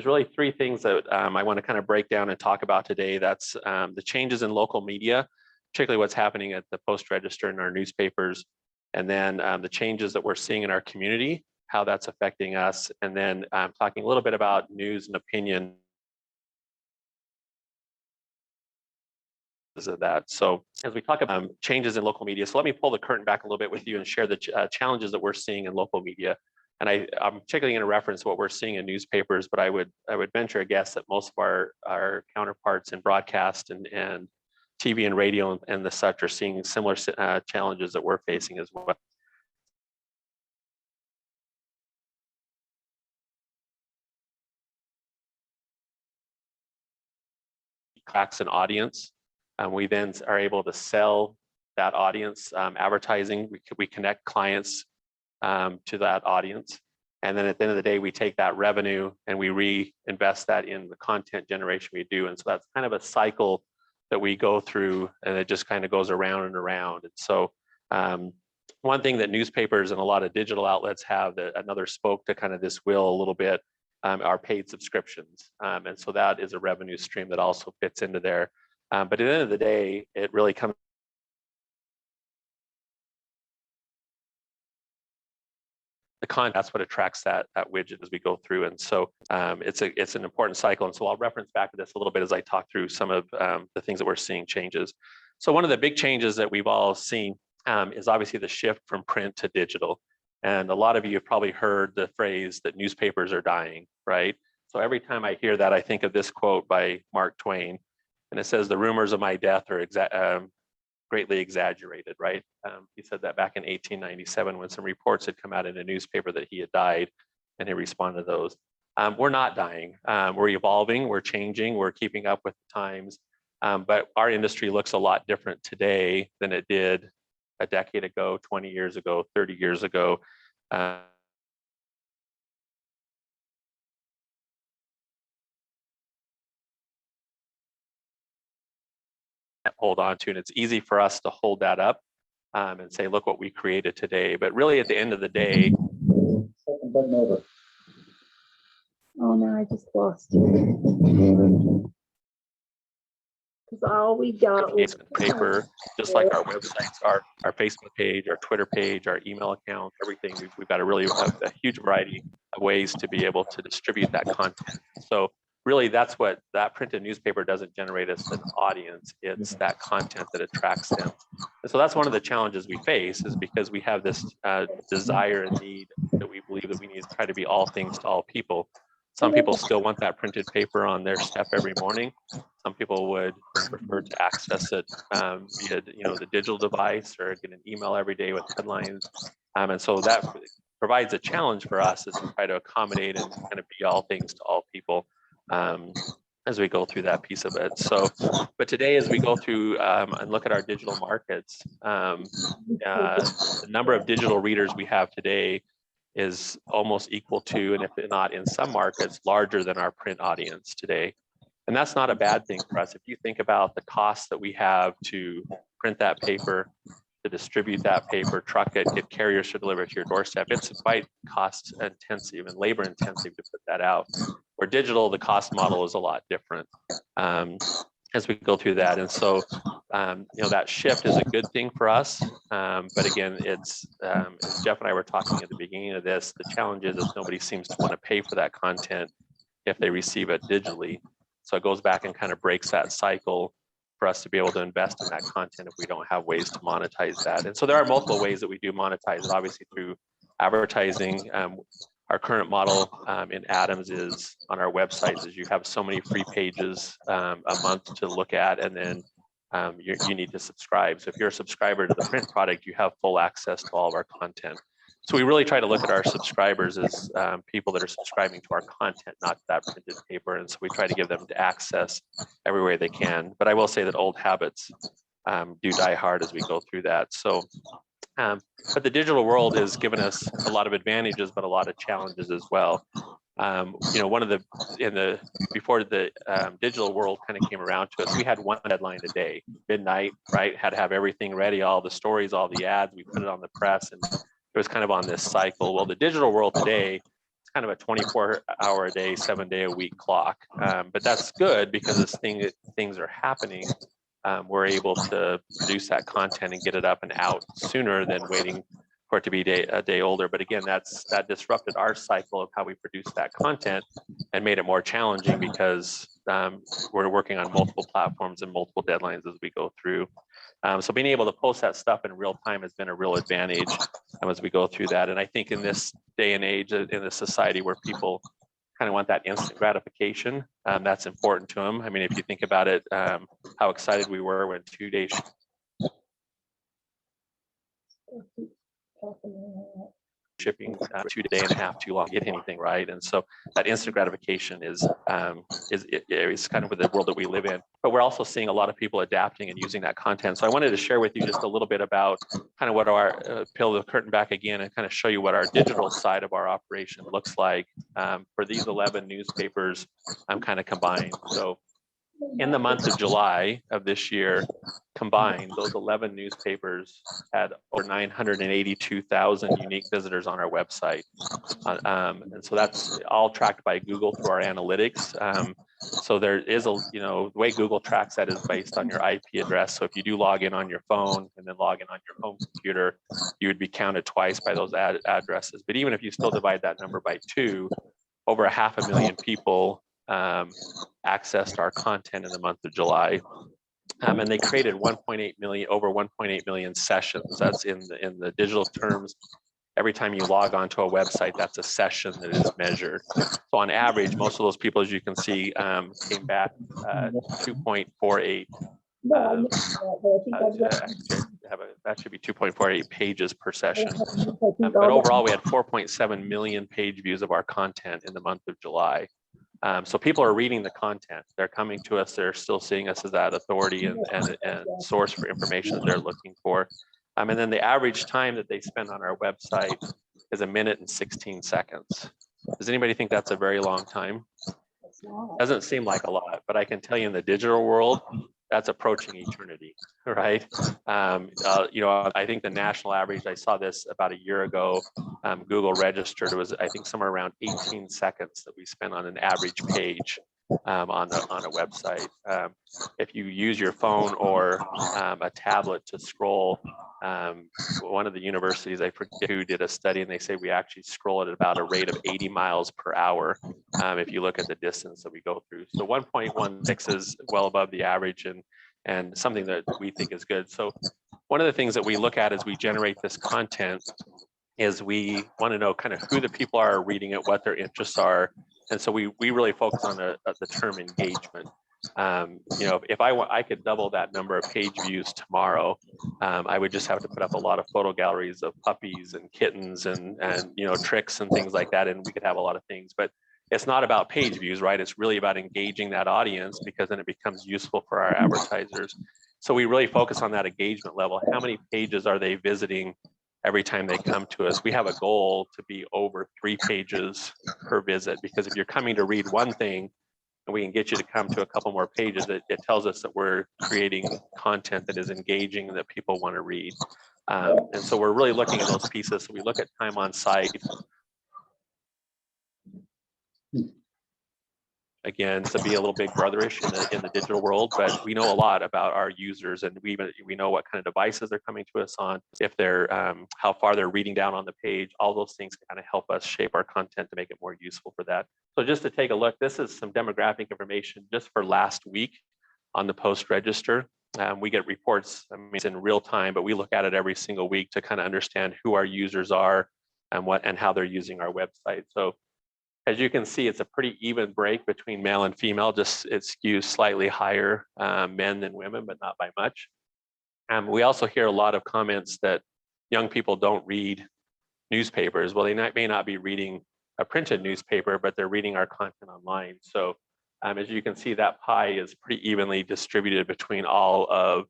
there's really three things that I want to kind of break down and talk about today. That's the changes in local media, particularly what's happening at the Post-Register and our newspapers, and then the changes that we're seeing in our community, how that's affecting us, and then talking a little bit about news and opinion of that. So as we talk about changes in local media, so let me pull the curtain back a little bit with you and share the challenges that we're seeing in local media. And I'm particularly going to reference what we're seeing in newspapers, but I would venture a guess that most of our counterparts in broadcast and TV and radio and the such are seeing similar challenges that we're facing as well. Attracts an audience. We then are able to sell that audience advertising. We connect clients to that audience. And then at the end of the day, we take that revenue and we reinvest that in the content generation we do. And so that's kind of a cycle that we go through, and it just kind of goes around and around. And so one thing that newspapers and a lot of digital outlets have, that another spoke to kind of this wheel a little bit, are paid subscriptions. And so that is a revenue stream that also fits into there. But at the end of the day, it really comes the content, that's what attracts that widget as we go through. And so it's an important cycle. And so I'll reference back to this a little bit as I talk through some of the things that we're seeing changes. So one of the big changes that we've all seen is obviously the shift from print to digital. And a lot of you have probably heard the phrase that newspapers are dying, right? So every time I hear that, I think of this quote by Mark Twain. And it says, "The rumors of my death are greatly exaggerated," right? He said that back in 1897 when some reports had come out in a newspaper that he had died, and he responded to those. We're not dying. We're evolving, we're changing, we're keeping up with the times. But our industry looks a lot different today than it did a decade ago, 20 years ago, 30 years ago. Hold on to, and it's easy for us to hold that up and say, look what we created today. But really at the end of the day, second button over. Oh no, I just lost you. Because all we got was paper, just like our websites, our Facebook page, our Twitter page, our email account, everything. We've got a huge variety of ways to be able to distribute that content. So really, that's what that printed newspaper doesn't generate us an audience. It's that content that attracts them. And so that's one of the challenges we face, is because we have this desire and need that we believe that we need to try to be all things to all people. Some people still want that printed paper on their step every morning. Some people would prefer to access it via the digital device, or get an email every day with headlines. And so that provides a challenge for us, is to try to accommodate and kind of be all things to all people as we go through that piece of it. So, but today, as we go through and look at our digital markets, the number of digital readers we have today is almost equal to, and if not in some markets, larger than our print audience today. And that's not a bad thing for us. If you think about the costs that we have to print that paper, to distribute that paper, truck it, get carriers to deliver it to your doorstep, it's quite cost intensive and labor intensive to put that out. Where digital, the cost model is a lot different as we go through that. And so, that shift is a good thing for us. But again, it's, as Jeff and I were talking at the beginning of this, the challenge is nobody seems to want to pay for that content if they receive it digitally. So it goes back and kind of breaks that cycle for us to be able to invest in that content if we don't have ways to monetize that. And so there are multiple ways that we do monetize it, obviously through advertising. Our current model in Adams is on our websites is you have so many free pages a month to look at, and then you need to subscribe. So if you're a subscriber to the print product, you have full access to all of our content. So we really try to look at our subscribers as people that are subscribing to our content, not that printed paper. And so we try to give them access every way they can. But I will say that old habits do die hard as we go through that. So, but the digital world has given us a lot of advantages, but a lot of challenges as well. One of before the digital world kind of came around to us, we had one deadline a day, midnight, right? Had to have everything ready, all the stories, all the ads, we put it on the press, and it was kind of on this cycle. Well, the digital world today, it's kind of a 24-hour a day, 7-day-a-week clock. But that's good because as things are happening, we're able to produce that content and get it up and out sooner than waiting for it to be a day older. But again, that disrupted our cycle of how we produce that content and made it more challenging because we're working on multiple platforms and multiple deadlines as we go through. So being able to post that stuff in real time has been a real advantage as we go through that. And I think in this day and age, in a society where people kind of want that instant gratification, that's important to them. I mean, if you think about it, how excited we were when 2 days shipping 2 day and a half too long to get anything right. And so that instant gratification is kind of with the world that we live in. But we're also seeing a lot of people adapting and using that content. So I wanted to share with you just a little bit about kind of what our peel the curtain back again and kind of show you what our digital side of our operation looks like for these 11 newspapers kind of combined. So in the month of July of this year, combined, those 11 newspapers had over 982,000 unique visitors on our website. And so that's all tracked by Google through our analytics. So there is the way Google tracks that is based on your IP address. So if you do log in on your phone and then log in on your home computer, you would be counted twice by those addresses. But even if you still divide that number by 2, over 500,000 people accessed our content in the month of July. And they created over 1.8 million sessions. That's in the digital terms. Every time you log onto a website, that's a session that is measured. So on average, most of those people, as you can see, came back 2.48. That should be 2.48 pages per session. But overall, we had 4.7 million page views of our content in the month of July. So people are reading the content. They're coming to us. They're still seeing us as that authority and source for information that they're looking for. And then the average time that they spend on our website is 1 minute and 16 seconds. Does anybody think that's a very long time? Doesn't seem like a lot, but I can tell you in the digital world, that's approaching eternity, right? I think the national average, I saw this about a year ago, Google registered, it was, I think, somewhere around 18 seconds that we spent on an average page on a website. If you use your phone or a tablet to scroll, one of the universities, I forget who, did a study and they say we actually scroll at about a rate of 80 miles per hour if you look at the distance that we go through. So 1.16 is well above the average and something that we think is good. So one of the things that we look at as we generate this content is we want to know kind of who the people are reading it, what their interests are. And so we really focus on the term engagement. If I could double that number of page views tomorrow, I would just have to put up a lot of photo galleries of puppies and kittens and tricks and things like that, and we could have a lot of things. But it's not about page views, right? It's really about engaging that audience because then it becomes useful for our advertisers. So we really focus on that engagement level. How many pages are they visiting every time they come to us? We have a goal to be over 3 pages per visit, because if you're coming to read one thing and we can get you to come to a couple more pages, it tells us that we're creating content that is engaging and that people want to read. And so we're really looking at those pieces. So we look at time on site. Again, to be a little big brotherish in the digital world, but we know a lot about our users, and we know what kind of devices they're coming to us on, if they're how far they're reading down on the page. All those things kind of help us shape our content to make it more useful for that. So just to take a look, this is some demographic information just for last week on the Post Register. We get reports, I mean, it's in real time, but we look at it every single week to kind of understand who our users are and how they're using our website. So as you can see, it's a pretty even break between male and female, just it skews slightly higher men than women, but not by much. We also hear a lot of comments that young people don't read newspapers. Well, they may not be reading a printed newspaper, but they're reading our content online. So as you can see, that pie is pretty evenly distributed between all of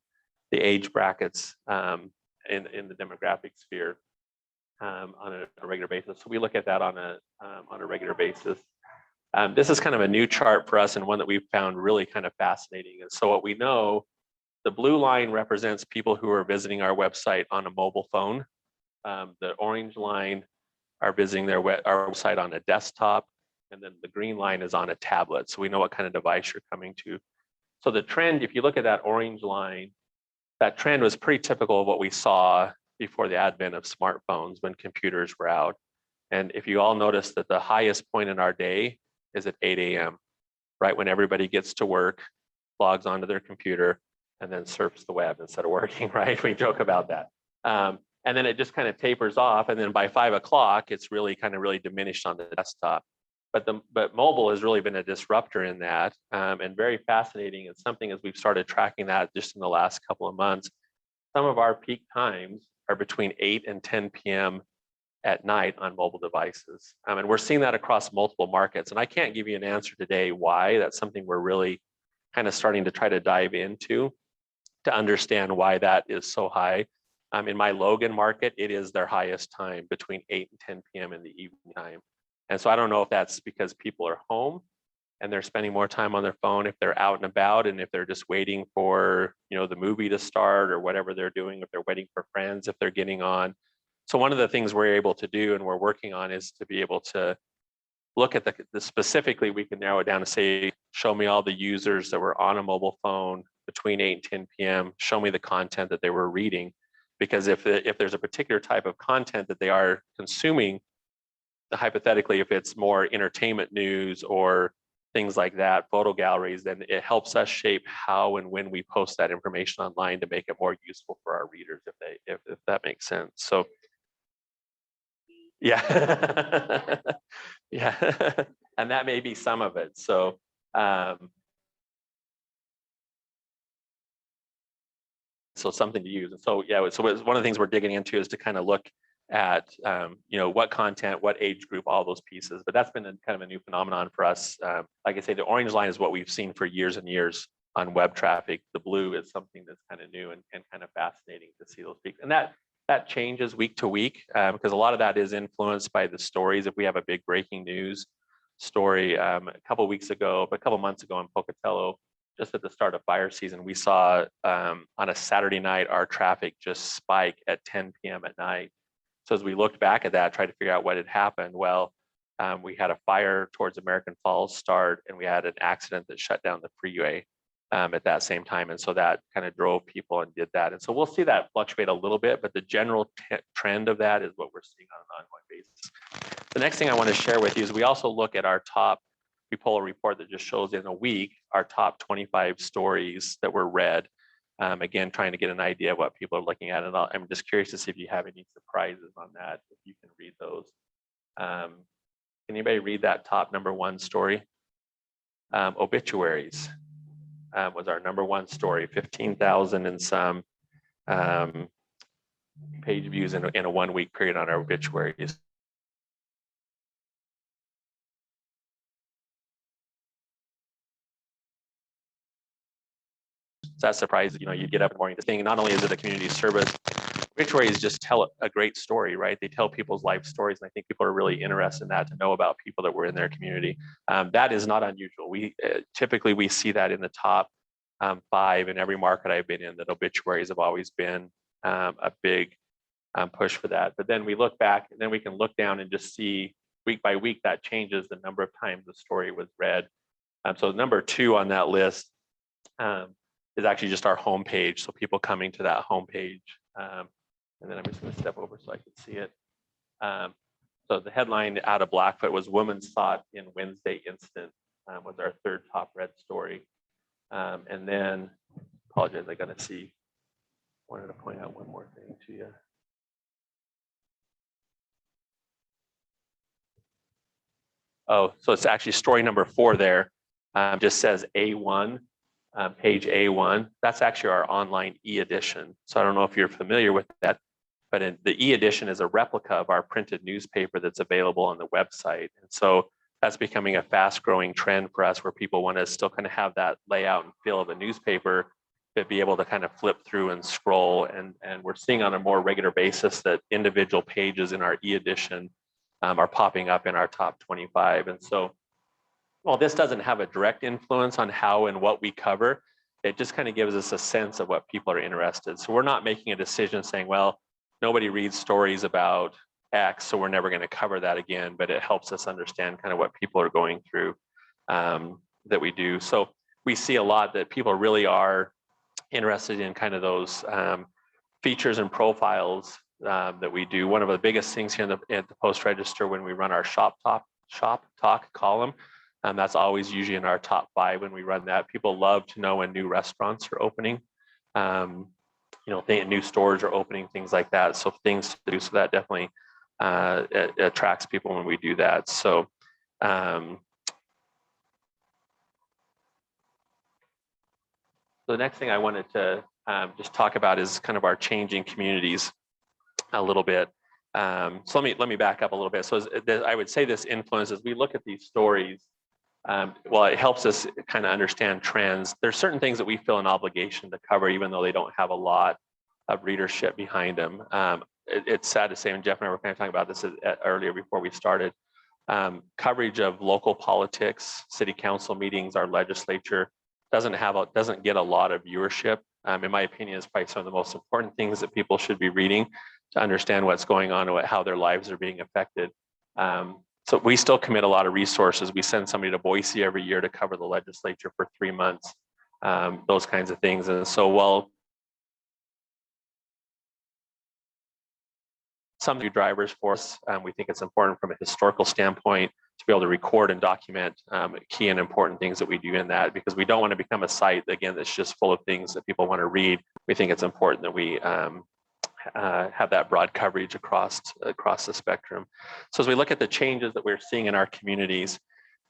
the age brackets in the demographic sphere. On a regular basis. So we look at that on a regular basis. This is kind of a new chart for us and one that we've found really kind of fascinating. And so what we know, the blue line represents people who are visiting our website on a mobile phone. The orange line are visiting our website on a desktop, and then the green line is on a tablet. So we know what kind of device you're coming to. So the trend, if you look at that orange line, that trend was pretty typical of what we saw before the advent of smartphones when computers were out. And if you all notice that the highest point in our day is at 8 a.m., right when everybody gets to work, logs onto their computer, and then surfs the web instead of working, right? We joke about that. And then it just kind of tapers off. And then by 5 o'clock, it's really diminished on the desktop. But mobile has really been a disruptor in that, and very fascinating. It's something as we've started tracking that just in the last couple of months. Some of our peak times are between 8 and 10 p.m. at night on mobile devices. And we're seeing that across multiple markets. And I can't give you an answer today why. That's something we're really kind of starting to try to dive into to understand why that is so high. In my Logan market, it is their highest time between 8 and 10 p.m. in the evening time. And so I don't know if that's because people are home and they're spending more time on their phone, if they're out and about, and if they're just waiting for, the movie to start or whatever they're doing, if they're waiting for friends, if they're getting on. So one of the things we're able to do and we're working on is to be able to look at the specifically, we can narrow it down to say, show me all the users that were on a mobile phone between 8 and 10 p.m., show me the content that they were reading. Because if there's a particular type of content that they are consuming, hypothetically, if it's more entertainment news or things like that, photo galleries, then it helps us shape how and when we post that information online to make it more useful for our readers, if that makes sense. So yeah. Yeah. And that may be some of it. So so something to use. And so yeah, so one of the things we're digging into is to kind of look at what content, what age group, all those pieces. But that's been kind of a new phenomenon for us. Like I say, the orange line is what we've seen for years and years on web traffic. The blue is something that's kind of new and kind of fascinating to see those peaks. And that changes week to week, because a lot of that is influenced by the stories. If we have a big breaking news story, a couple months ago in Pocatello, just at the start of fire season, we saw on a Saturday night, our traffic just spike at 10 p.m. at night. So as we looked back at that, tried to figure out what had happened, well, we had a fire towards American Falls start, and we had an accident that shut down the freeway at that same time. And so that kind of drove people and did that. And so we'll see that fluctuate a little bit, but the general trend of that is what we're seeing on an ongoing basis. The next thing I want to share with you is we also look at our top, we pull a report that just shows in a week our top 25 stories that were read. Again, trying to get an idea of what people are looking at. And I'm just curious to see if you have any surprises on that, if you can read those. Can anybody read that top number one story? Obituaries was our number one story, 15,000 and some page views in a 1 week period on our obituaries. That surprise, you get up in the morning, the thing, not only is it a community service, obituaries just tell a great story, right? They tell people's life stories, and I think people are really interested in that, to know about people that were in their community. That is not unusual. Typically we see that in the top 5 in every market I've been in, that obituaries have always been a big push for that. But then we look back, and then we can look down and just see week by week that changes the number of times the story was read. So number 2 on that list is actually just our homepage. So people coming to that homepage. And then I'm just going to step over so I can see it. So the headline out of Blackfoot was "Woman Sought in Wednesday Incident," was our 3rd top read story. And then, apologize, I got to see. Wanted to point out one more thing to you. Oh, so it's actually story number 4 there. Just says A1. Page A1, that's actually our online e-edition. So I don't know if you're familiar with that, but the e-edition is a replica of our printed newspaper that's available on the website. And so that's becoming a fast growing trend for us, where people want to still kind of have that layout and feel of a newspaper, but be able to kind of flip through and scroll. And we're seeing on a more regular basis that individual pages in our e-edition are popping up in our top 25. And so, well, this doesn't have a direct influence on how and what we cover. It just kind of gives us a sense of what people are interested in. So we're not making a decision saying, well, nobody reads stories about X, so we're never going to cover that again, but it helps us understand kind of what people are going through that we do. So we see a lot that people really are interested in kind of those features and profiles that we do. One of the biggest things here at the Post Register when we run our shop talk column, that's always usually in our top 5 when we run that. People love to know when new restaurants are opening, new stores are opening, things like that. So things to do. So that definitely it attracts people when we do that. So the next thing I wanted to just talk about is kind of our changing communities a little bit. So let me back up a little bit. So I would say this influence as we look at these stories. Well, it helps us kind of understand trends. There's certain things that we feel an obligation to cover, even though they don't have a lot of readership behind them. It's sad to say, and Jeff and I were kind of talking about this earlier before we started. Coverage of local politics, city council meetings, our legislature doesn't get a lot of viewership. In my opinion, it's probably some of the most important things that people should be reading to understand what's going on and how their lives are being affected. So we still commit a lot of resources. We send somebody to Boise every year to cover the legislature for 3 months, those kinds of things. And so while some new drivers for us, we think it's important from a historical standpoint to be able to record and document key and important things that we do in that, because we don't want to become a site, again, that's just full of things that people want to read. We think it's important that we have that broad coverage across the spectrum. So as we look at the changes that we're seeing in our communities,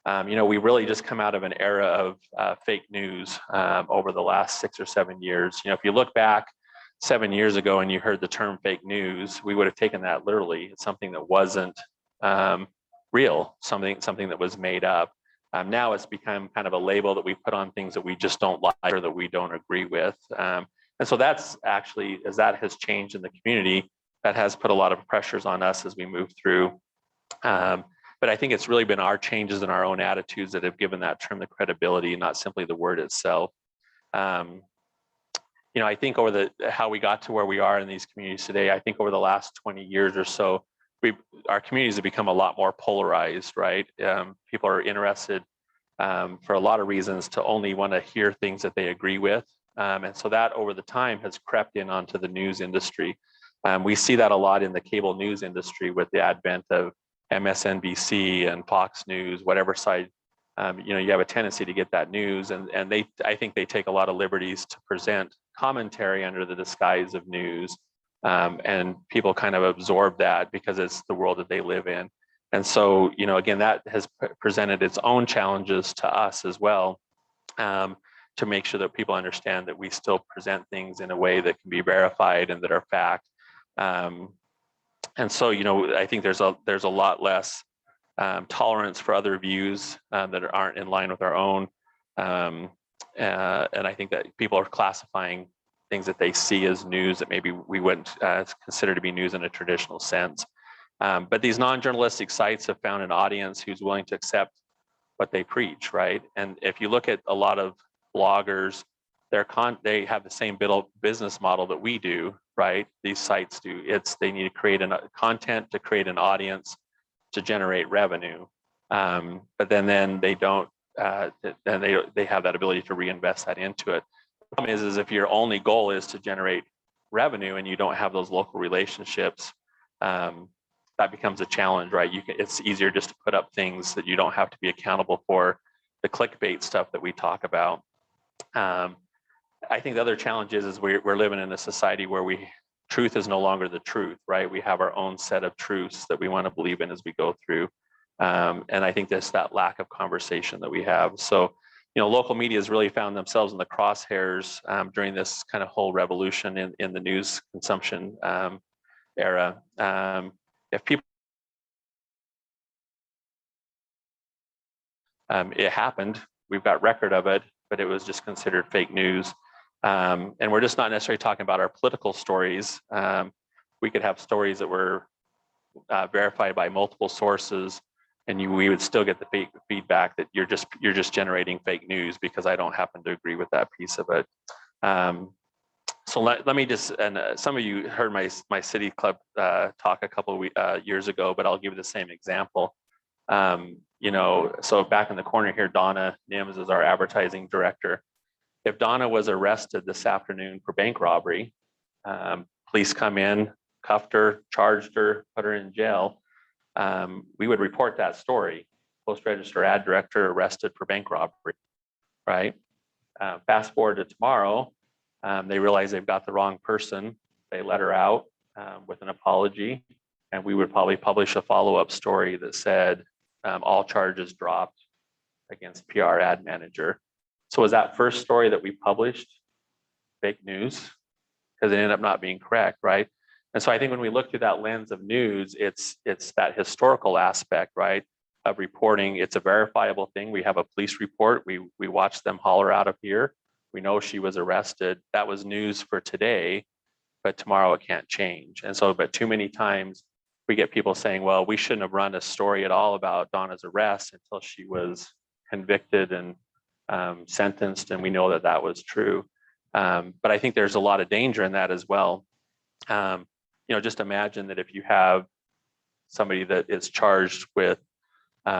we really just come out of an era of fake news over the last 6 or 7 years. If you look back 7 years ago and you heard the term fake news, we would have taken that literally. It's something that wasn't real, something that was made up. Now it's become kind of a label that we put on things that we just don't like or that we don't agree with. And so that's actually, as that has changed in the community, that has put a lot of pressures on us as we move through. But I think it's really been our changes in our own attitudes that have given that term the credibility, not simply the word itself. I think over how we got to where we are in these communities today, I think over the last 20 years or so, our communities have become a lot more polarized, right? People are interested for a lot of reasons to only want to hear things that they agree with. And so that over the time has crept in onto the news industry. We see that a lot in the cable news industry with the advent of MSNBC and Fox News, whatever side, you have a tendency to get that news. And I think they take a lot of liberties to present commentary under the disguise of news. And people kind of absorb that because it's the world that they live in. And so, again, that has presented its own challenges to us as well, to make sure that people understand that we still present things in a way that can be verified and that are fact. And so, I think there's a lot less tolerance for other views that aren't in line with our own. And I think that people are classifying things that they see as news that maybe we wouldn't consider to be news in a traditional sense. But these non-journalistic sites have found an audience who's willing to accept what they preach, right? And if you look at a lot of bloggers, they have the same business model that we do, right? These sites do. They need to create content to create an audience to generate revenue, but then they don't. Then they have that ability to reinvest that into it. The problem is if your only goal is to generate revenue and you don't have those local relationships, that becomes a challenge, right? It's easier just to put up things that you don't have to be accountable for, the clickbait stuff that we talk about. I think the other challenge is we're living in a society where truth is no longer the truth, right? We have our own set of truths that we want to believe in as we go through. And I think there's that lack of conversation that we have. So, local media has really found themselves in the crosshairs during this kind of whole revolution in the news consumption era. If people, it happened, we've got record of it, but it was just considered fake news. And we're just not necessarily talking about our political stories. We could have stories that were verified by multiple sources, and we would still get the feedback that you're just generating fake news because I don't happen to agree with that piece of it. So let me just, and some of you heard my city club talk a couple of years ago, but I'll give you the same example. You know, so back in the corner here, Donna Nims is our advertising director. If Donna was arrested this afternoon for bank robbery, police come in, cuffed her, charged her, put her in jail, we would report that story. Post-register ad director arrested for bank robbery, right? Fast forward to tomorrow, they realize they've got the wrong person. They let her out with an apology, and we would probably publish a follow-up story that said all charges dropped against PR ad manager. So was that first story that we published fake news? Because it ended up not being correct, right? And so I think when we look through that lens of news, it's that historical aspect, right? Of reporting. It's a verifiable thing. We have a police report. We watched them haul her out of here. We know she was arrested. That was news for today, but tomorrow it can't change. And so, but too many times we get people saying, well, we shouldn't have run a story at all about Donna's arrest until she was convicted and sentenced, and we know that that was true. But I think there's a lot of danger in that as well. You know, just imagine that if you have somebody that is charged with, you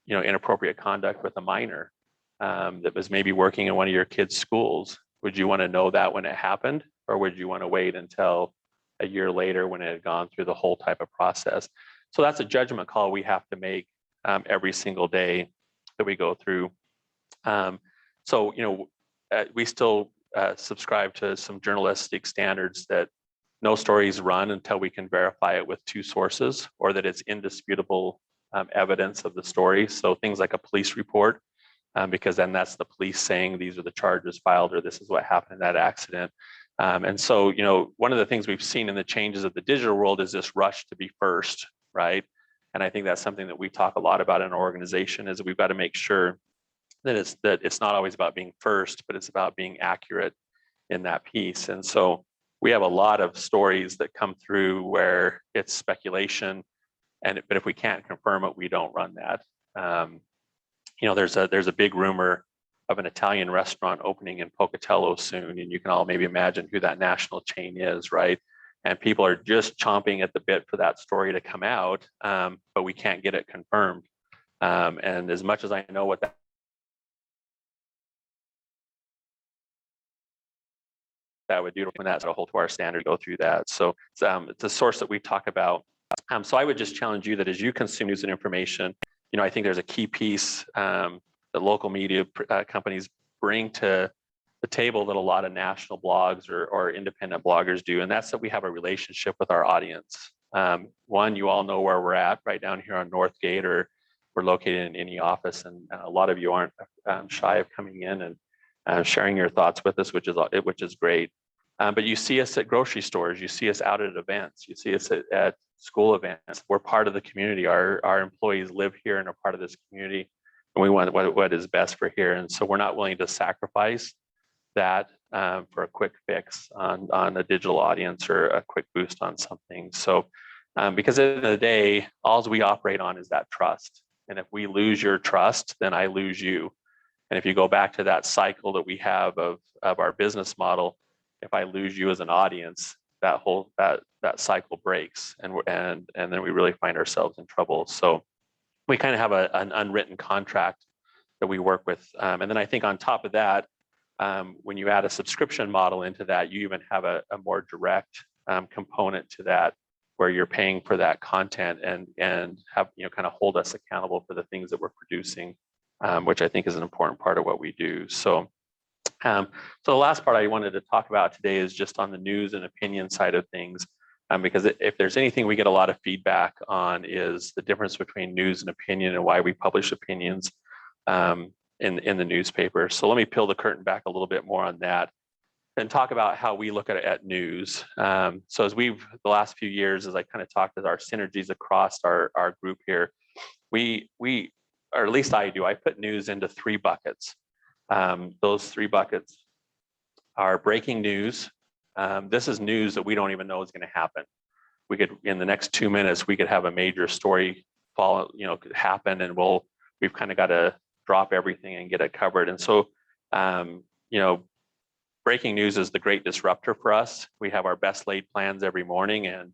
know, inappropriate conduct with a minor that was maybe working in one of your kids' schools, would you want to know that when it happened, or would you want to wait until a year later when it had gone through the whole type of process? So that's a judgment call we have to make every single day that we go through. So, you know, we still subscribe to some journalistic standards that no stories run until we can verify it with two sources, or that it's indisputable evidence of the story. So things like a police report, because then that's the police saying these are the charges filed, or this is what happened in that accident. And so, you know, one of the things we've seen in the changes of the digital world is this rush to be first, right? And I think that's something that we talk a lot about in our organization, is we've got to make sure that it's not always about being first, but it's about being accurate in that piece. And so we have a lot of stories that come through where it's speculation, but if we can't confirm it, we don't run that. You know, there's a big rumor of an Italian restaurant opening in Pocatello soon, and you can all maybe imagine who that national chain is, right? And people are just chomping at the bit for that story to come out, but we can't get it confirmed. And as much as I know what that would do, when that's a hold to our standard, go through that. So it's a source that we talk about. So I would just challenge you that as you consume news and information, you know, I think there's a key piece that local media companies bring to the table that a lot of national blogs or independent bloggers do, and that's that we have a relationship with our audience. One, you all know where we're at, right down here on Northgate, or we're located in any office, and a lot of you aren't shy of coming in and sharing your thoughts with us, which is great. But you see us at grocery stores, you see us out at events, you see us at school events. We're part of the community. Our employees live here and are part of this community, and we want what is best for here. And so we're not willing to sacrifice that for a quick fix on a digital audience or a quick boost on something. So because at the end of the day, all we operate on is that trust. And if we lose your trust, then I lose you. And if you go back to that cycle that we have of our business model, if I lose you as an audience, that cycle breaks, and then we really find ourselves in trouble. So we kind of have an unwritten contract that we work with. And then I think on top of that, when you add a subscription model into that, you even have a more direct component to that, where you're paying for that content and have, you know, kind of hold us accountable for the things that we're producing, which I think is an important part of what we do. So the last part I wanted to talk about today is just on the news and opinion side of things, because if there's anything we get a lot of feedback on, is the difference between news and opinion, and why we publish opinions in the newspaper. So let me peel the curtain back a little bit more on that and talk about how we look at news. So as the last few years, as I kind of talked about our synergies across our group here, we, or at least I do, I put news into 3 buckets. Those 3 buckets are breaking news. This is news that we don't even know is going to happen. We could, in the next 2 minutes, we could have a major story could happen, and we've kind of got to drop everything and get it covered. And so, breaking news is the great disruptor for us. We have our best laid plans every morning, and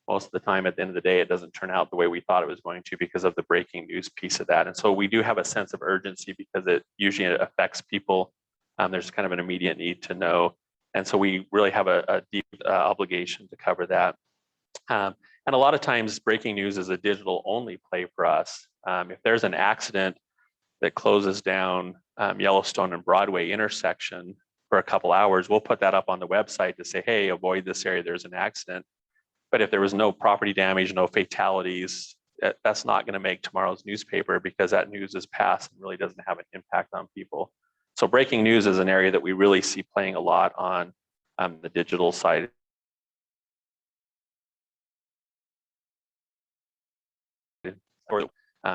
most of the time at the end of the day, it doesn't turn out the way we thought it was going to because of the breaking news piece of that. And so we do have a sense of urgency because it usually affects people. There's kind of an immediate need to know. And so we really have a deep obligation to cover that. And a lot of times breaking news is a digital only play for us. If there's an accident that closes down Yellowstone and Broadway intersection for a couple hours, we'll put that up on the website to say, hey, avoid this area, there's an accident. But if there was no property damage, no fatalities, that's not going to make tomorrow's newspaper because that news is past and really doesn't have an impact on people. So breaking news is an area that we really see playing a lot on the digital side.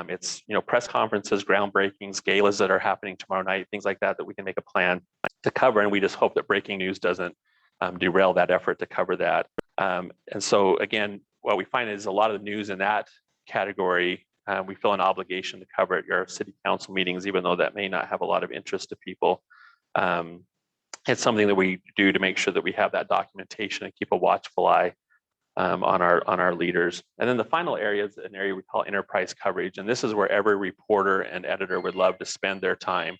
It's press conferences, groundbreakings, galas that are happening tomorrow night, things like that we can make a plan to cover, and we just hope that breaking news doesn't derail that effort to cover that. And so again, what we find is a lot of the news in that category, we feel an obligation to cover at your city council meetings, even though that may not have a lot of interest to people. It's something that we do to make sure that we have that documentation and keep a watchful eye on our leaders. And then the final area is an area we call enterprise coverage. And this is where every reporter and editor would love to spend their time,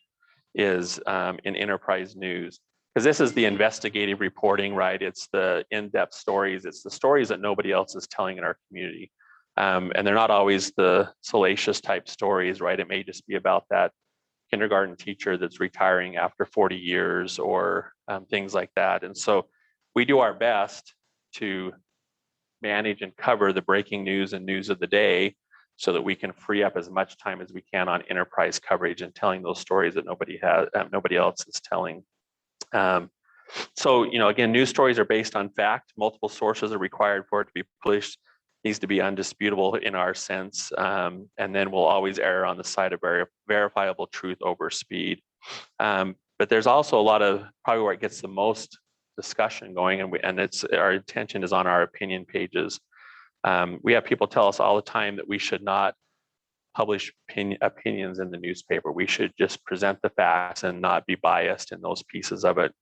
is in enterprise news. Because this is the investigative reporting, right? It's the in-depth stories. It's the stories that nobody else is telling in our community. And they're not always the salacious type stories, right? It may just be about that kindergarten teacher that's retiring after 40 years or things like that. And so we do our best to manage and cover the breaking news and news of the day so that we can free up as much time as we can on enterprise coverage and telling those stories that nobody else is telling. So, again, news stories are based on fact. Multiple sources are required for it to be published. It needs to be undisputable in our sense. And then we'll always err on the side of verifiable truth over speed. But there's also a lot of, probably where it gets the most discussion going, and our attention is on our opinion pages. We have people tell us all the time that we should not publish opinions in the newspaper. We should just present the facts and not be biased in those pieces of it.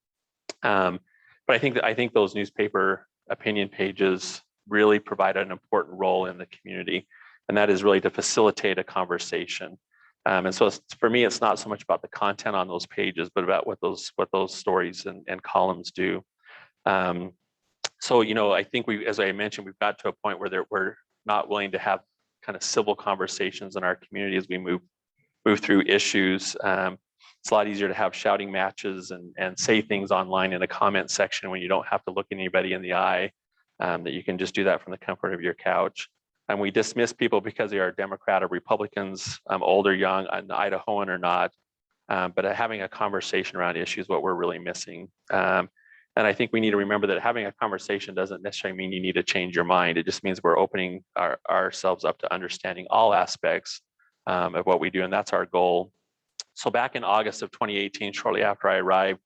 But I think those newspaper opinion pages really provide an important role in the community, and that is really to facilitate a conversation. And so for me, it's not so much about the content on those pages, but about what those stories and columns do. So I think as I mentioned, we've got to a point where we're not willing to have kind of civil conversations in our community as we move through issues. It's a lot easier to have shouting matches and say things online in a comment section when you don't have to look anybody in the eye, that you can just do that from the comfort of your couch. And we dismiss people because they are Democrat or Republicans, old or young, an Idahoan or not. But having a conversation around issues, what we're really missing. And I think we need to remember that having a conversation doesn't necessarily mean you need to change your mind. It just means we're opening ourselves up to understanding all aspects of what we do, and that's our goal. So back in August of 2018, shortly after I arrived,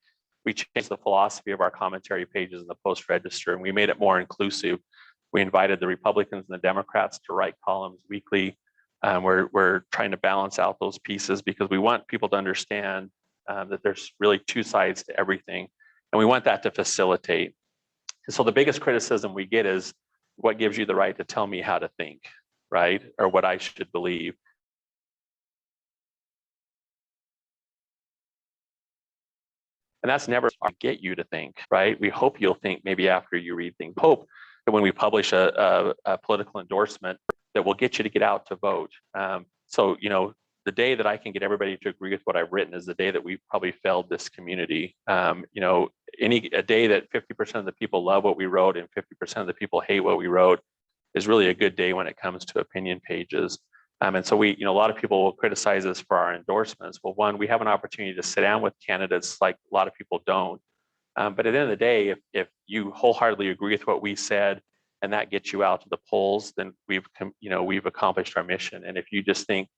we changed the philosophy of our commentary pages in the Post Register, and we made it more inclusive. We invited the Republicans and the Democrats to write columns weekly. We're trying to balance out those pieces because we want people to understand that there's really two sides to everything. And we want that to facilitate. And so the biggest criticism we get is, what gives you the right to tell me how to think, right? Or what I should believe. And that's never to get you to think, right? We hope you'll think maybe after you read things. Hope that when we publish a political endorsement, that will get you to get out to vote. So, the day that I can get everybody to agree with what I've written is the day that we've probably failed this community. A day that 50% of the people love what we wrote and 50% of the people hate what we wrote is really a good day when it comes to opinion pages. And so a lot of people will criticize us for our endorsements. Well, one, we have an opportunity to sit down with candidates like a lot of people don't. But at the end of the day, if you wholeheartedly agree with what we said and that gets you out to the polls, then we've accomplished our mission. And if you just think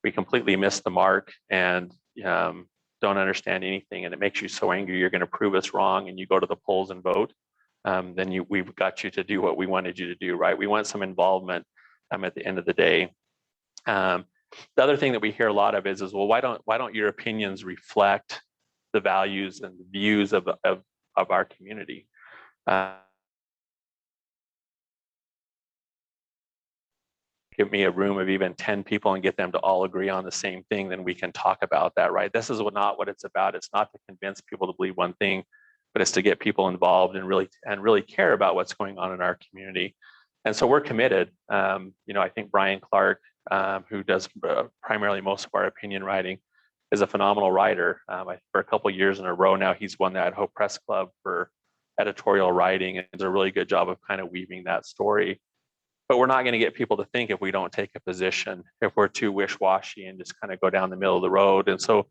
we completely missed the mark and don't understand anything, and it makes you so angry you're going to prove us wrong, and you go to the polls and vote, then we've got you to do what we wanted you to do, right? We want some involvement at the end of the day. The other thing that we hear a lot of is well, why don't your opinions reflect the values and the views of our community. Give me a room of even 10 people and get them to all agree on the same thing, then we can talk about that, right? This is not what it's about. It's not to convince people to believe one thing, but it's to get people involved and really care about what's going on in our community. And so we're committed. I think Brian Clark, who does primarily most of our opinion writing, is a phenomenal writer. For a couple of years in a row now, he's won the Idaho Press Club for editorial writing, and does a really good job of kind of weaving that story. But we're not going to get people to think if we don't take a position, if we're too wish-washy and just kind of go down the middle of the road. And so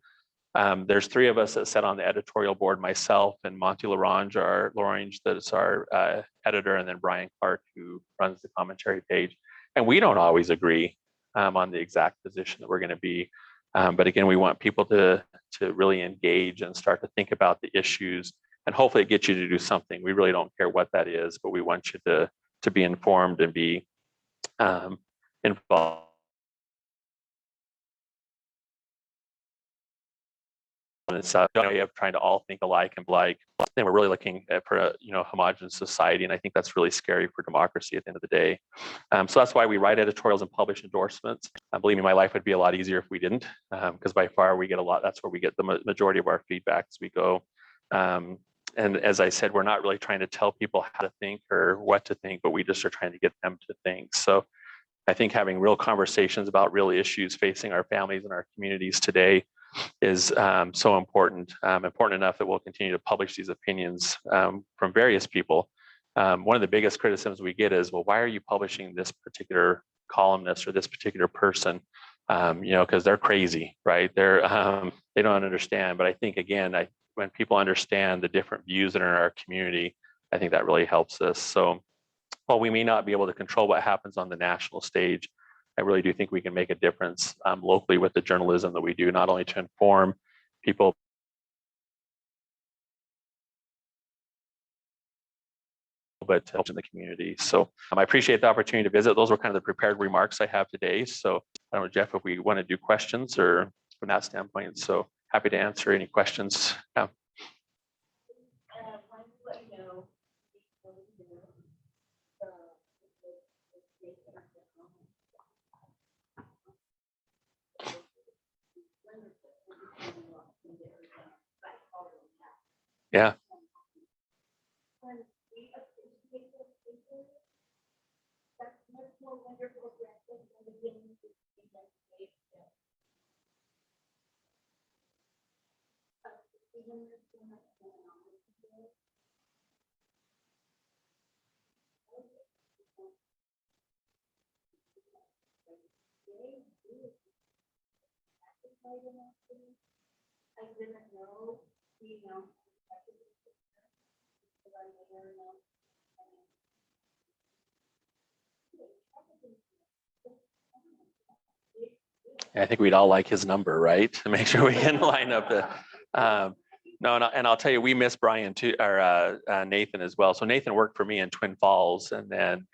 there's three of us that sit on the editorial board, myself and Monty Lorange, that's our editor, and then Brian Clark, who runs the commentary page. And we don't always agree on the exact position that we're going to be. But again, we want people to really engage and start to think about the issues, and hopefully it gets you to do something. We really don't care what that is, but we want you to be informed and be involved. And it's a way of trying to all think alike and like. Then we're really looking for a homogenous society, and I think that's really scary for democracy at the end of the day. So that's why we write editorials and publish endorsements. Believe me, my life would be a lot easier if we didn't, because by far we get a lot. That's where we get the majority of our feedback as we go. And as I said, we're not really trying to tell people how to think or what to think, but we just are trying to get them to think. So I think having real conversations about real issues facing our families and our communities today is so important, important enough that we'll continue to publish these opinions from various people. One of the biggest criticisms we get is, well, why are you publishing this particular columnist or this particular person? Because they're crazy, right? They don't understand. But I think, again, when people understand the different views that are in our community, I think that really helps us. So while we may not be able to control what happens on the national stage, I really do think we can make a difference locally with the journalism that we do, not only to inform people, but to help in the community. So I appreciate the opportunity to visit. Those were kind of the prepared remarks I have today. So I don't know, Jeff, if we want to do questions or from that standpoint. So happy to answer any questions. Yeah. Yeah. I think we'd all like his number, right? To make sure we can line up the. No, and I'll tell you, we miss Brian too, or Nathan as well. So Nathan worked for me in Twin Falls, and then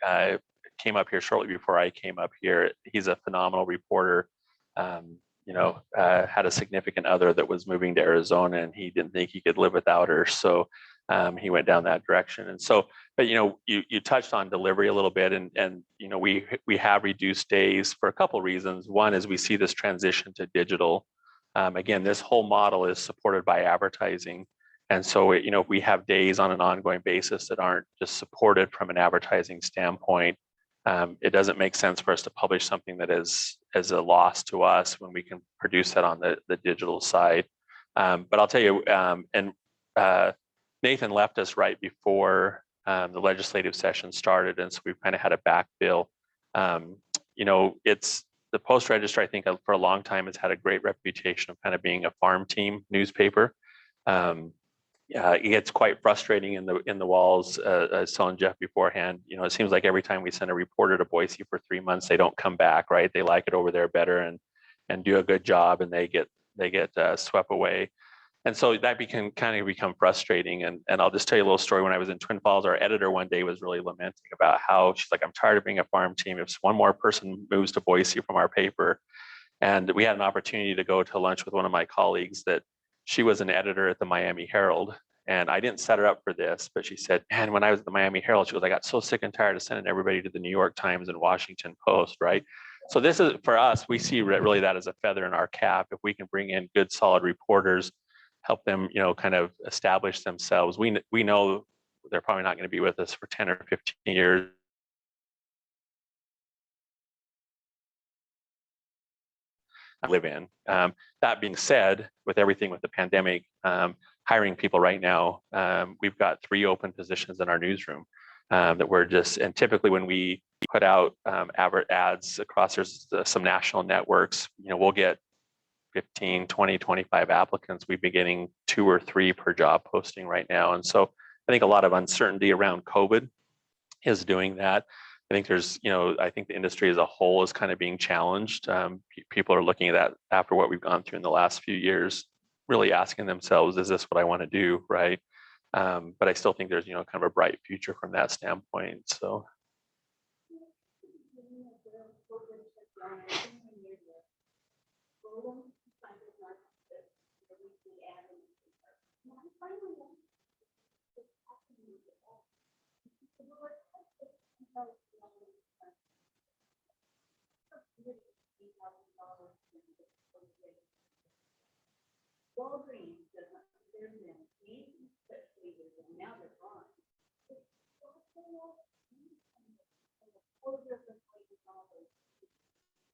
came up here shortly before I came up here. He's a phenomenal reporter. Had a significant other that was moving to Arizona, and he didn't think he could live without her. So he went down that direction. And so, but you touched on delivery a little bit, and we have reduced days for a couple of reasons. One is we see this transition to digital. Again, this whole model is supported by advertising. And so, we have days on an ongoing basis that aren't just supported from an advertising standpoint. It doesn't make sense for us to publish something that is a loss to us when we can produce that on the digital side. But I'll tell you, Nathan left us right before the legislative session started, and so we've kind of had a backfill. It's the Post Register, I think, for a long time has had a great reputation of kind of being a farm team newspaper. It gets quite frustrating in the walls. I was telling Jeff beforehand, it seems like every time we send a reporter to Boise for 3 months, they don't come back, right? They like it over there better and do a good job, and they get swept away. And so that can kind of become frustrating. And I'll just tell you a little story. When I was in Twin Falls, our editor one day was really lamenting about how she's like, I'm tired of being a farm team. If one more person moves to Boise from our paper. And we had an opportunity to go to lunch with one of my colleagues that she was an editor at the Miami Herald. And I didn't set her up for this, but she said, man, when I was at the Miami Herald, she goes, I got so sick and tired of sending everybody to the New York Times and Washington Post, right? So this is, for us, we see really that as a feather in our cap. If we can bring in good, solid reporters, help them, you know, kind of establish themselves. We know they're probably not going to be with us for 10 or 15 years. Live in. That being said, with everything with the pandemic, hiring people right now, we've got 3 open positions in our newsroom that we're just, and typically when we put out ads across, there's some national networks, you know, we'll get 15, 20, 25 applicants. We've been getting 2 or 3 per job posting right now. And so I think a lot of uncertainty around COVID is doing that. I think there's, you know, I think the industry as a whole is kind of being challenged. People are looking at that after what we've gone through in the last few years, really asking themselves, is this what I want to do, right? But I still think there's, you know, kind of a bright future from that standpoint. So.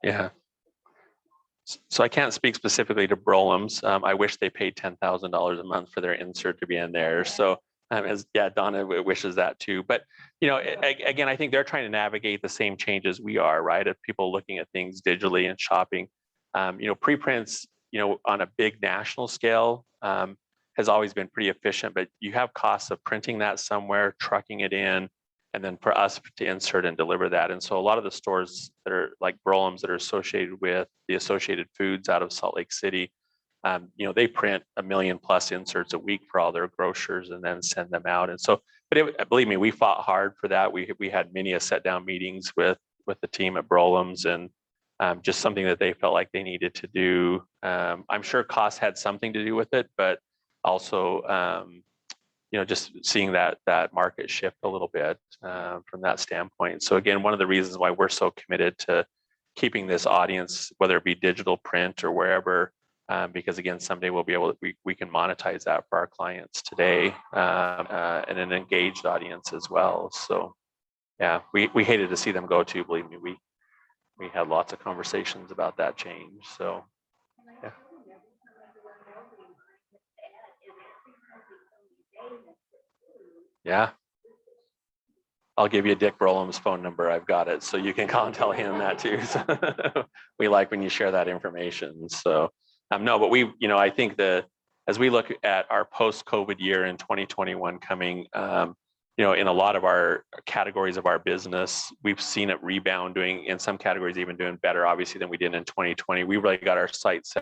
Yeah. So I can't speak specifically to Brolum's. I wish they paid $10,000 a month for their insert to be in there. So as Donna wishes that too. But you know, again, I think they're trying to navigate the same changes we are, right? Of people looking at things digitally and shopping. You know, preprints, you know, on a big national scale has always been pretty efficient, but you have costs of printing that somewhere, trucking it in, and then for us to insert and deliver that. And so a lot of the stores that are like Brolum's that are associated with the Associated Foods out of Salt Lake City, you know, they print 1 million+ inserts a week for all their grocers and then send them out. And so, but believe me, we fought hard for that. We had many sit down meetings with the team at Brolum's, and just something that they felt like they needed to do. I'm sure cost had something to do with it, but also, you know, just seeing that market shift a little bit from that standpoint. So again, one of the reasons why we're so committed to keeping this audience, whether it be digital, print, or wherever, because again, someday we'll be able to, we can monetize that for our clients today, and an engaged audience as well. So yeah, we hated to see them go too, believe me. We had lots of conversations about that change. So yeah. Yeah. I'll give you Dick Brolum's phone number. I've got it. So you can call and tell him that too. So we like when you share that information. So no, but we, you know, I think as we look at our post-COVID year in 2021 coming, you know, in a lot of our categories of our business, we've seen it rebound, doing in some categories even doing better, obviously, than we did in 2020. We really got our sights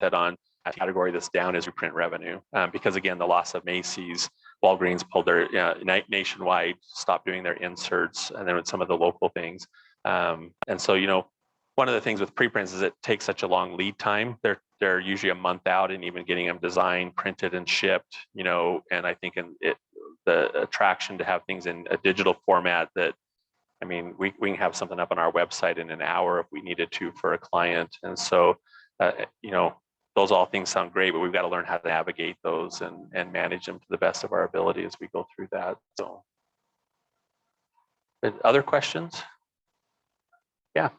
set on a category that's down is reprint revenue, because again, the loss of Macy's, Walgreens pulled their nationwide, stopped doing their inserts, and then with some of the local things. And so, you know, one of the things with preprints is it takes such a long lead time. They're usually a month out, and even getting them designed, printed, and shipped. You know, and I think the attraction to have things in a digital format that, I mean, we can have something up on our website in an hour if we needed to for a client. And so, you know, those all things sound great, but we've got to learn how to navigate those and manage them to the best of our ability as we go through that. So, other questions? Yeah.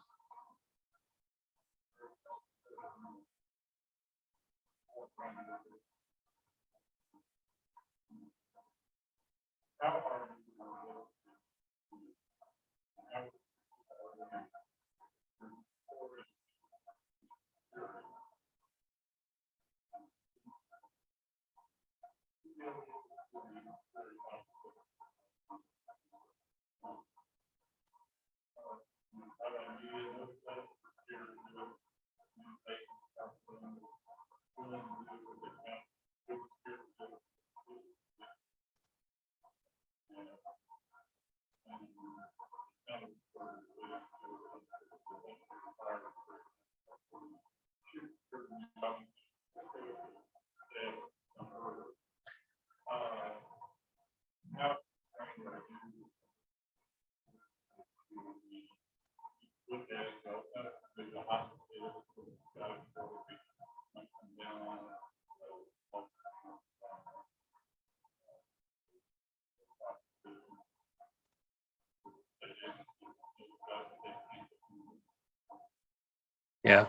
Yeah.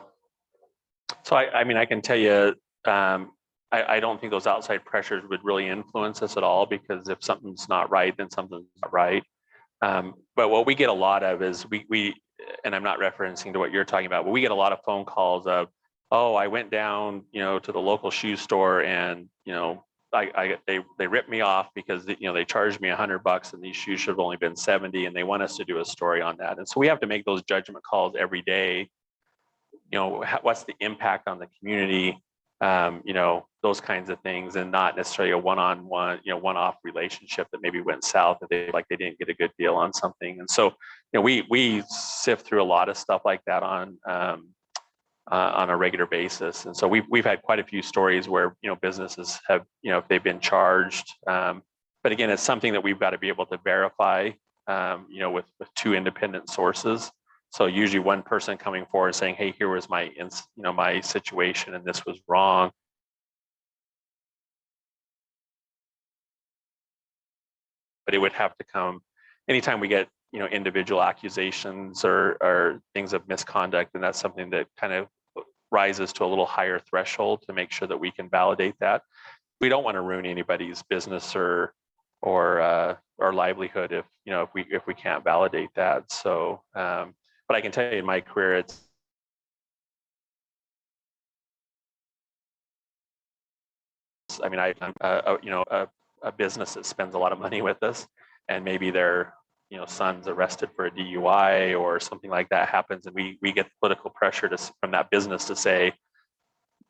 So I mean, I can tell you, I don't think those outside pressures would really influence us at all, because if something's not right, then something's not right. But what we get a lot of is and I'm not referencing to what you're talking about, but we get a lot of phone calls of, oh, I went down, to the local shoe store, and, they ripped me off because, they charged me $100 and these shoes should have only been 70, and they want us to do a story on that. And so we have to make those judgment calls every day. What's the impact on the community, those kinds of things, and not necessarily a one-on-one, one-off relationship that maybe went south if they didn't get a good deal on something. And so, we sift through a lot of stuff like that on a regular basis. And so we've had quite a few stories where, businesses have, if they've been charged, but again, it's something that we've got to be able to verify, with two independent sources. So usually one person coming forward saying, hey, here was my, my situation and this was wrong. But it would have to come anytime we get, individual accusations or things of misconduct, and that's something that kind of rises to a little higher threshold to make sure that we can validate that. We don't want to ruin anybody's business or livelihood if we can't validate that. So, but I can tell you in my career, I'm a business that spends a lot of money with us, and maybe their son's arrested for a DUI or something like that happens, and we get political pressure from that business to say,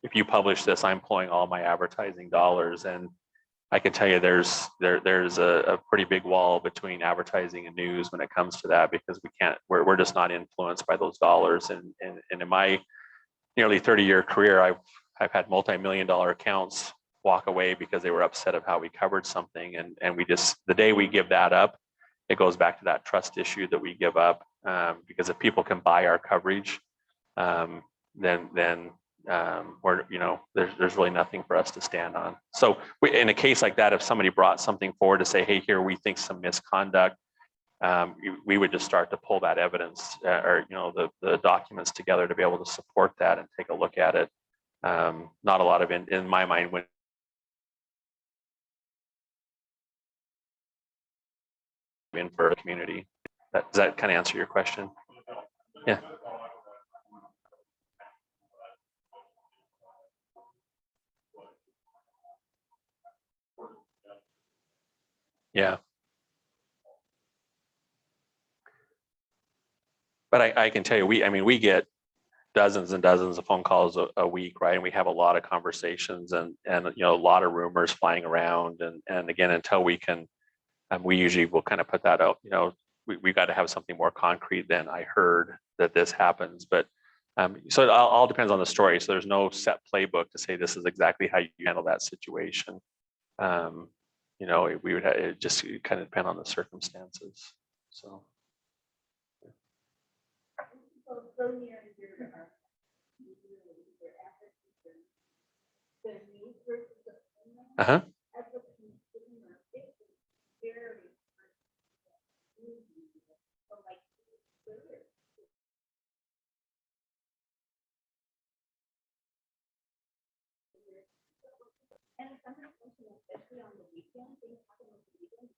if you publish this, I'm pulling all my advertising dollars. And I can tell you there's a pretty big wall between advertising and news when it comes to that, because we're just not influenced by those dollars. And in my nearly 30-year career, I've had multi-million-dollar accounts walk away because they were upset of how we covered something. And we just, the day we give that up, it goes back to that trust issue that we give up, because if people can buy our coverage, then we're, there's really nothing for us to stand on. So in a case like that, if somebody brought something forward to say, hey, here, we think some misconduct, we would just start to pull that evidence or the documents together to be able to support that and take a look at it. Not a lot of, in my mind, when in for a community. Does that kind of answer your question? Yeah. Yeah. But I can tell you, we get dozens and dozens of phone calls a week, right? And we have a lot of conversations and a lot of rumors flying around. And again, until we can, we usually will kind of put that out, we got to have something more concrete than I heard that this happens. But so it all depends on the story. So there's no set playbook to say this is exactly how you handle that situation. We would it just kind of depend on the circumstances. So. Uh-huh. And especially on the weekend, things happen on the weekend,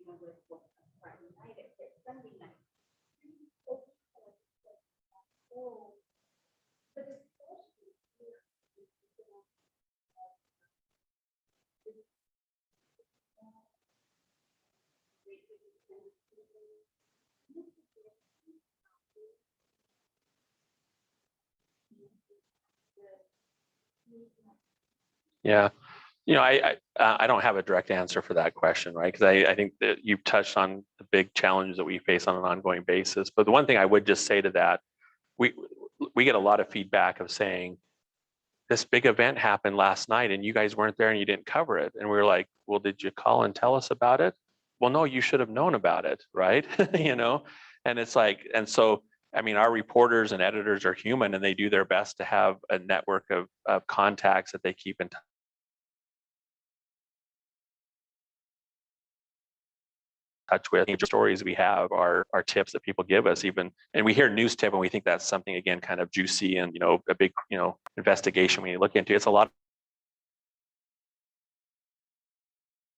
with what Friday night, it's Sunday night. Oh, but especially here, Yeah. I don't have a direct answer for that question, right? Because I think that you've touched on the big challenges that we face on an ongoing basis. But the one thing I would just say to that, we get a lot of feedback of saying, this big event happened last night and you guys weren't there and you didn't cover it. And we were like, well, did you call and tell us about it? Well, no, you should have known about it, right? You know, and it's like, and so, I mean, our reporters and editors are human and they do their best to have a network of contacts that they keep in touch with. The stories we have are tips that people give us even, and we hear news tip and we think that's something, again, kind of juicy and, you know, a big, you know, investigation when you look into it. It's a lot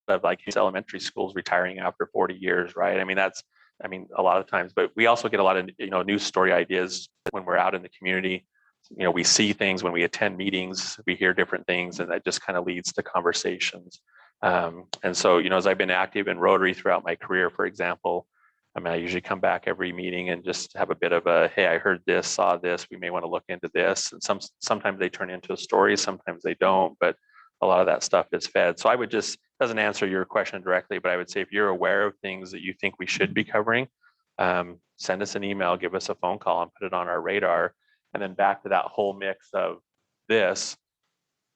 of like elementary schools retiring after 40 years, right? I mean, that's, I mean, a lot of times, but we also get a lot of, you know, news story ideas when we're out in the community. You know, we see things when we attend meetings, we hear different things, and that just kind of leads to conversations. And so, you know, as I've been active in Rotary throughout my career, for example, I mean, I usually come back every meeting and just have a bit of a, hey, I heard this, saw this, we may want to look into this. And sometimes they turn into a story, sometimes they don't, but a lot of that stuff is fed. So I would just, doesn't answer your question directly, but I would say if you're aware of things that you think we should be covering, send us an email, give us a phone call and put it on our radar. And then back to that whole mix of this,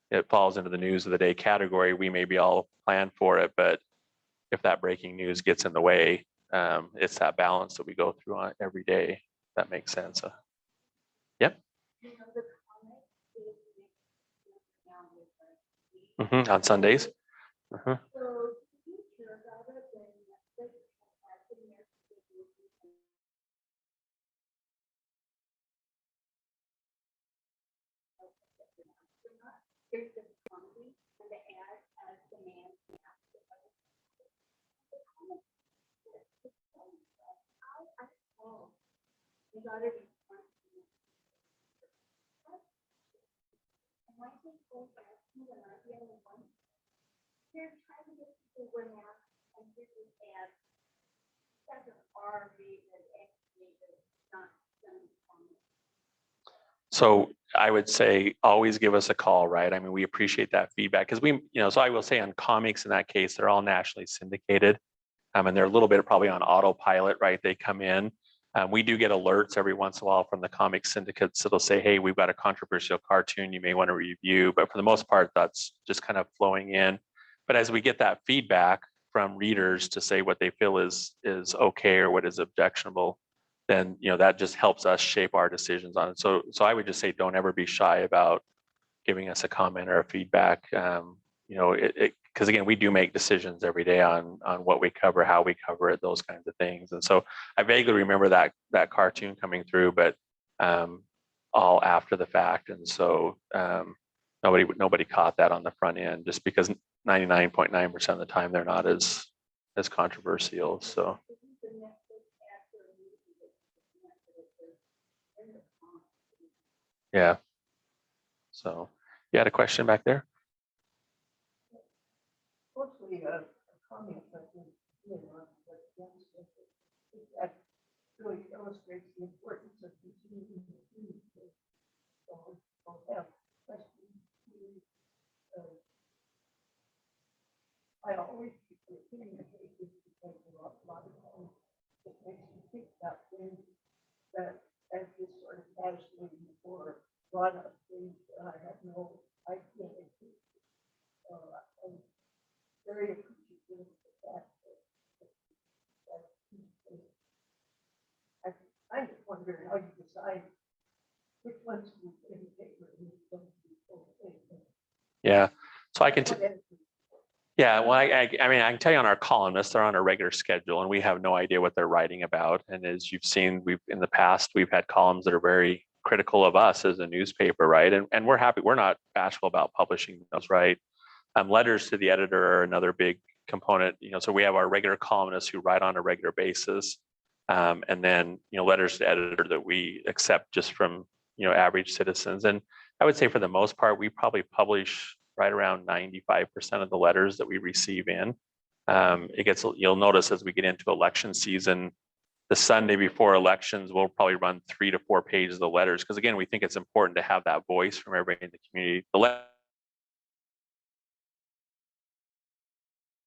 it falls into the news of the day category. We may be all planned for it, but if that breaking news gets in the way, it's that balance that we go through on every day. If that makes sense. Yep. On Sundays. So I would say always give us a call, right? I mean, we appreciate that feedback because we, you know, so I will say on comics in that case, they're all nationally syndicated. And they're a little bit probably on autopilot, right? They come in. We do get alerts every once in a while from the comic syndicates that'll say, hey, we've got a controversial cartoon you may want to review. But for the most part, that's just kind of flowing in. But as we get that feedback from readers to say what they feel is okay or what is objectionable, then, you know, that just helps us shape our decisions on it. So I would just say, don't ever be shy about giving us a comment or a feedback. You know, because again, we do make decisions every day on what we cover, how we cover it, those kinds of things. And so I vaguely remember that cartoon coming through, but all after the fact. And so nobody caught that on the front end, just because 99.9% of the time they're not as controversial. So yeah. So you had a question back there? Mostly a comment, but that really illustrates the importance of continuing to do this. So I'll have questions. I always keep repeating the cases because a lot of times it makes me think about things that as this sort of casually before brought up things that I have no idea. I'm very appreciative of the fact that I just wonder how you decide which ones you put in the paper and which ones you don't take. Yeah. So I can. Yeah, well, I mean, I can tell you on our columnists, they're on a regular schedule and we have no idea what they're writing about. And as you've seen, in the past, we've had columns that are very critical of us as a newspaper, right? And we're happy, we're not bashful about publishing those, right? Letters to the editor are another big component, you know, so we have our regular columnists who write on a regular basis. And then, you know, letters to editor that we accept just from, you know, average citizens. And I would say for the most part, we probably publish right around 95% of the letters that we receive in. You'll notice as we get into election season, the Sunday before elections, we'll probably run 3 to 4 pages of the letters. Because again, we think it's important to have that voice from everybody in the community. The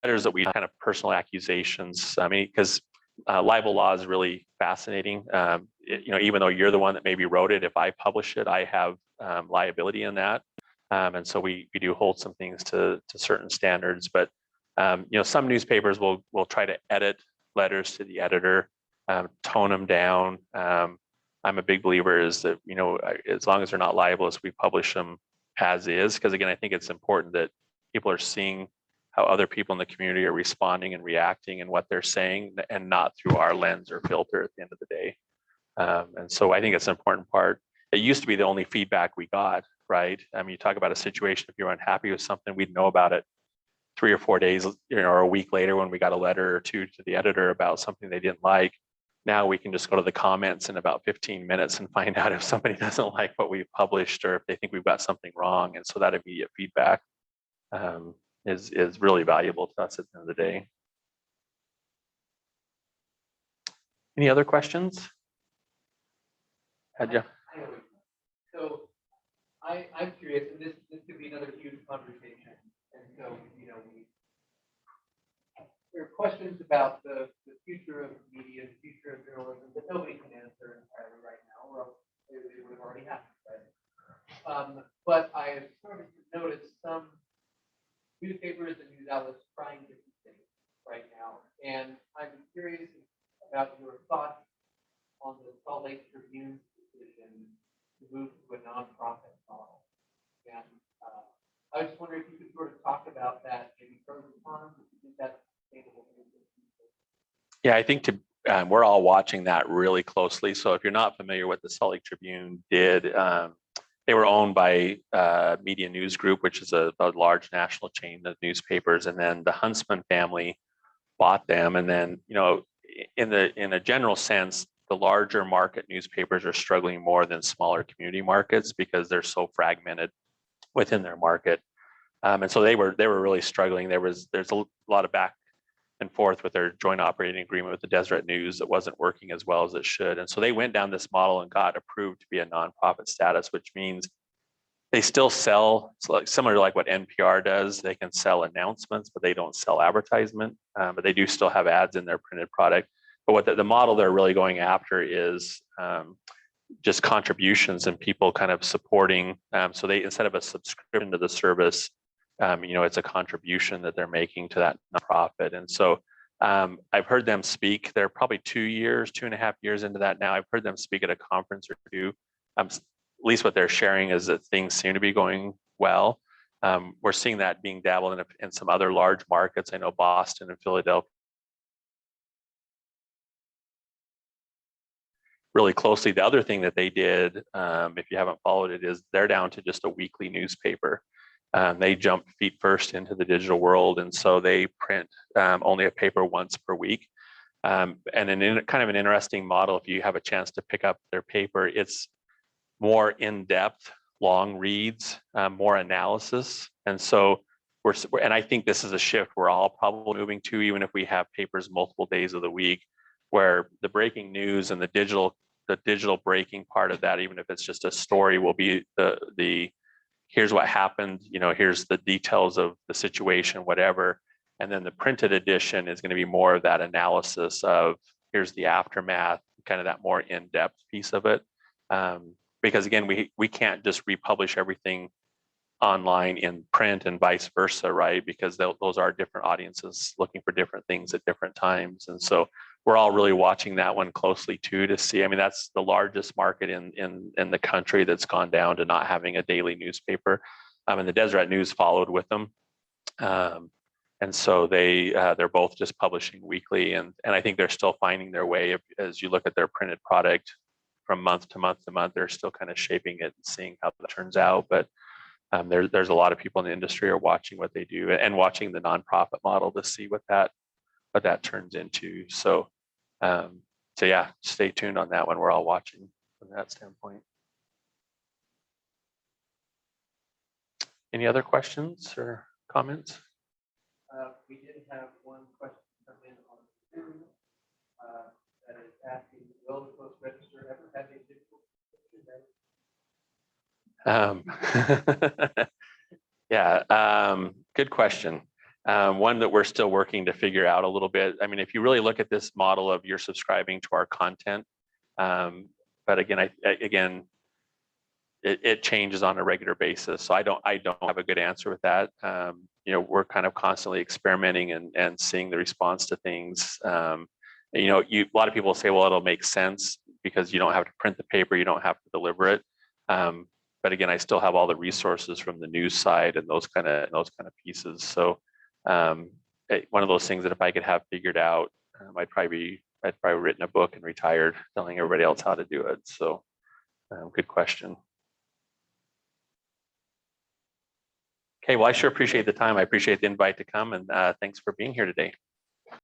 letters that we kind of personal accusations. I mean, because libel law is really fascinating. You know, even though you're the one that maybe wrote it, if I publish it, I have liability in that. And so we do hold some things to certain standards, but some newspapers will try to edit letters to the editor, tone them down. I'm a big believer is that, as long as they're not libelous, we publish them as is. Because again, I think it's important that people are seeing how other people in the community are responding and reacting and what they're saying, and not through our lens or filter at the end of the day. And so I think it's an important part. It used to be the only feedback we got, right? I mean, you talk about a situation, if you're unhappy with something, we'd know about it 3 or 4 days, or a week later when we got a letter or two to the editor about something they didn't like. Now we can just go to the comments in about 15 minutes and find out if somebody doesn't like what we've published or if they think we've got something wrong. And so that immediate feedback is really valuable to us at the end of the day. Any other questions? Had you? So I'm curious, and this could be another huge conversation. And so, there are questions about the future of media, the future of journalism that nobody can answer entirely right now, or else it would have already happened, right? But I have started to notice some newspapers and news outlets trying different things right now. And I'm curious about your thoughts on the Salt Lake Tribune's decision to move to a nonprofit model. And I was just wondering if you could sort of talk about that, maybe pros and cons, if you think that's sustainable. Yeah, I think we're all watching that really closely. So if you're not familiar with the Salt Lake Tribune did, they were owned by Media News Group, which is a large national chain of newspapers, and then the Huntsman family bought them. And then, in a general sense, the larger market newspapers are struggling more than smaller community markets because they're so fragmented within their market. And so they were really struggling. There's a lot of back and forth with their joint operating agreement with the Deseret News that wasn't working as well as it should. And so they went down this model and got approved to be a nonprofit status, which means they still sell, similar to like what NPR does. They can sell announcements, but they don't sell advertisement. But they do still have ads in their printed product. But what the model they're really going after is just contributions and people kind of supporting. So they, instead of a subscription to the service, it's a contribution that they're making to that nonprofit. And so I've heard them speak. They're probably 2.5 years into that now. I've heard them speak at a conference or two. At least what they're sharing is that things seem to be going well. We're seeing that being dabbled in some other large markets. I know Boston and Philadelphia really closely. The other thing that they did, if you haven't followed it, is they're down to just a weekly newspaper. They jumped feet first into the digital world, and so they print only a paper once per week. And kind of an interesting model. If you have a chance to pick up their paper, it's more in-depth, long reads, more analysis, and so and I think this is a shift we're all probably moving to, even if we have papers multiple days of the week, where the breaking news and the digital breaking part of that, even if it's just a story, will be the here's what happened, here's the details of the situation, whatever. And then the printed edition is going to be more of that analysis of here's the aftermath, kind of that more in-depth piece of it. Because again, we can't just republish everything online in print and vice versa, right? Because those are different audiences looking for different things at different times. And so we're all really watching that one closely too, to see. I mean, that's the largest market in the country that's gone down to not having a daily newspaper. And the Deseret News followed with them. And so they're both just publishing weekly, and I think they're still finding their way. As you look at their printed product from month to month to month, they're still kind of shaping it and seeing how that turns out. But there's a lot of people in the industry are watching what they do and watching the nonprofit model to see what that turns into. So yeah, stay tuned on that one. We're all watching from that standpoint. Any other questions or comments? We did have one question come in on Zoom that is asking, will the Post Register ever have a digital subscription? Yeah, good question. One that we're still working to figure out a little bit. I mean, if you really look at this model of you're subscribing to our content, but again, it changes on a regular basis. So I don't have a good answer with that. You know, we're kind of constantly experimenting and seeing the response to things. You know, a lot of people say, well, it'll make sense because you don't have to print the paper, you don't have to deliver it. But again, I still have all the resources from the news side and those kind of pieces. So one of those things that if I could have figured out, I'd probably written a book and retired, telling everybody else how to do it. So good question. Okay, well, I sure appreciate the time. I appreciate the invite to come, and thanks for being here today.